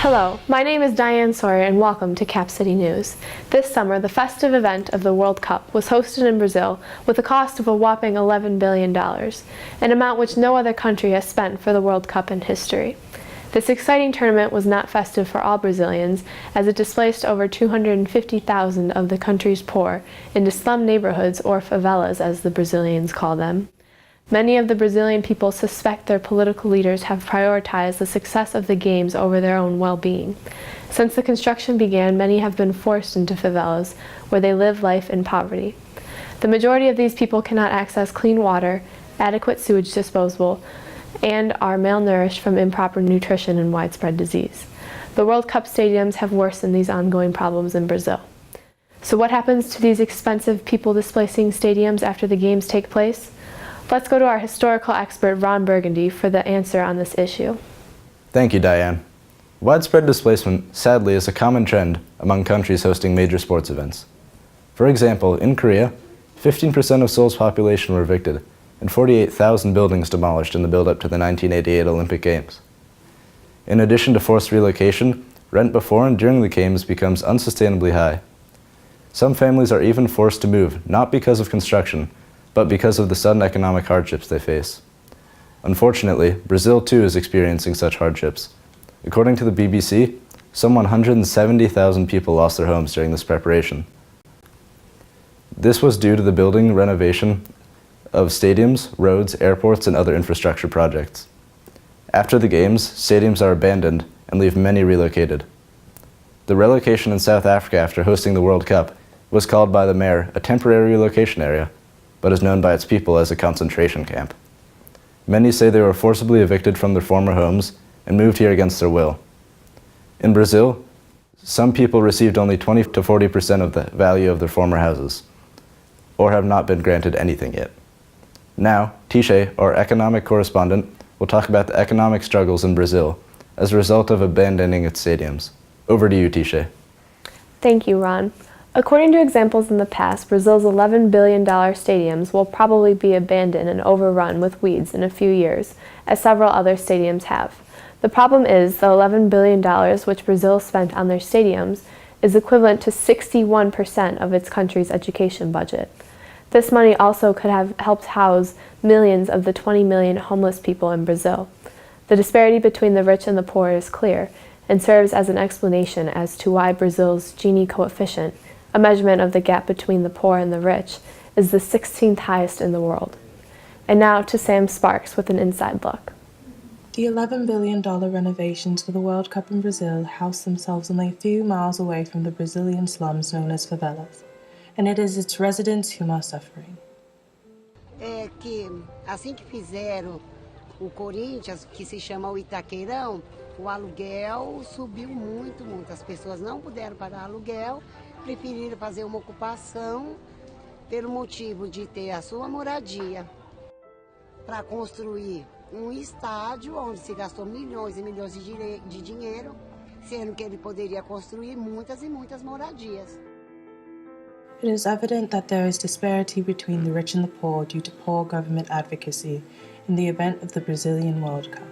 Hello, my name is Diane Sawyer and welcome to Capcity News. This summer, the festive event of the World Cup was hosted in Brazil with a cost of a whopping $11 billion, an amount which no other country has spent for the World Cup in history. This exciting tournament was not festive for all Brazilians, as it displaced over 250,000 of the country's poor into slum neighborhoods, or favelas as the Brazilians call them. Many of the Brazilian people suspect their political leaders have prioritized the success of the games over their own well-being. Since the construction began, many have been forced into favelas, where they live life in poverty. The majority of these people cannot access clean water, adequate sewage disposal, and are malnourished from improper nutrition and widespread disease. The World Cup stadiums have worsened these ongoing problems in Brazil. So what happens to these expensive people-displacing stadiums after the games take place? Let's go to our historical expert, Ron Burgundy, for the answer on this issue. Thank you, Diane. Widespread displacement, sadly, is a common trend among countries hosting major sports events. For example, in Korea, 15% of Seoul's population were evicted, and 48,000 buildings demolished in the build-up to the 1988 Olympic Games. In addition to forced relocation, rent before and during the Games becomes unsustainably high. Some families are even forced to move, not because of construction, but because of the sudden economic hardships they face. Unfortunately, Brazil too is experiencing such hardships. According to the BBC, some 170,000 people lost their homes during this preparation. This was due to the building renovation of stadiums, roads, airports, and other infrastructure projects. After the Games, stadiums are abandoned and leave many relocated. The relocation in South Africa after hosting the World Cup was called by the mayor a temporary relocation area, but is known by its people as a concentration camp. Many say they were forcibly evicted from their former homes and moved here against their will. In Brazil, some people received only 20 to 40% of the value of their former houses, or have not been granted anything yet. Now, Tisha, our economic correspondent, will talk about the economic struggles in Brazil as a result of abandoning its stadiums. Over to you, Tisha. Thank you, Ron. According to examples in the past, Brazil's $11 billion stadiums will probably be abandoned and overrun with weeds in a few years, as several other stadiums have. The problem is the $11 billion which Brazil spent on their stadiums is equivalent to 61% of its country's education budget. This money also could have helped house millions of the 20 million homeless people in Brazil. The disparity between the rich and the poor is clear and serves as an explanation as to why Brazil's Gini coefficient, a measurement of the gap between the poor and the rich, is the 16th highest in the world. And now to Sam Sparks with an inside look. The $11 billion renovations for the World Cup in Brazil house themselves only a few miles away from the Brazilian slums known as favelas, and it is its residents whom are suffering. É que assim que fizeram o Corinthians, que se chama o Itaqueirão, o aluguel subiu muito, muito. As pessoas não puderam pagar aluguel, preferiram fazer uma ocupação pelo motivo de ter a sua moradia para construir um estádio onde se gastou milhões e milhões de dinheiro, sendo que ele poderia construir muitas e muitas moradias. It is evident that there is disparity between the rich and the poor due to poor government advocacy in the event of the Brazilian World Cup.